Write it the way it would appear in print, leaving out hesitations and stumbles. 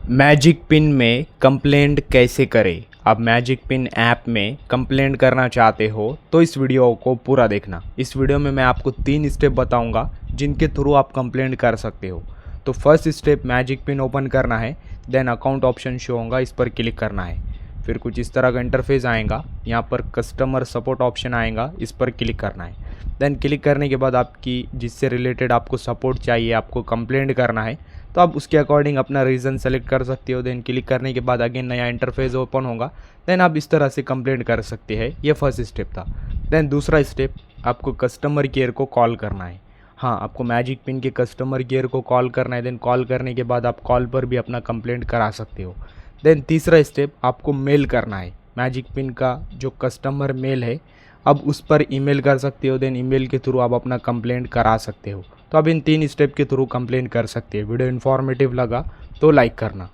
Magic pin में complaint कैसे करें। आप मैजिक पिन ऐप में कंप्लेंट करना चाहते हो तो इस वीडियो को पूरा देखना। इस वीडियो में मैं आपको 3 स्टेप बताऊंगा जिनके थ्रू आप कंप्लेंट कर सकते हो। तो first step, magic pin open करना है, देन अकाउंट ऑप्शन शो होगा, इस पर क्लिक करना है। फिर कुछ इस तरह का इंटरफेस आएगा, यहाँ पर कस्टमर सपोर्ट ऑप्शन आएगा, इस पर क्लिक करना है। देन क्लिक करने के बाद आपकी जिससे रिलेटेड आपको सपोर्ट चाहिए, आपको कंप्लेंट करना है, तो आप उसके अकॉर्डिंग अपना रीज़न सेलेक्ट कर सकते हो। देन क्लिक करने के बाद अगेन नया इंटरफेस ओपन होगा, देन आप इस तरह से कंप्लेंट कर सकते हैं। ये फर्स्ट स्टेप था। देन दूसरा स्टेप, आपको कस्टमर केयर को कॉल करना है। हाँ, आपको मैजिक पिन के कस्टमर केयर को कॉल करना है। देन कॉल करने के बाद आप कॉल पर भी अपना कंप्लेंट करा सकते हो। देन तीसरा स्टेप, आपको मेल करना है। मैजिक पिन का जो कस्टमर मेल है, अब उस पर ईमेल कर सकते हो। देन ईमेल के थ्रू आप अपना कंप्लेंट करा सकते हो। तो आप इन 3 स्टेप के थ्रू कंप्लेंट कर सकते हैं। वीडियो इन्फॉर्मेटिव लगा तो लाइक करना।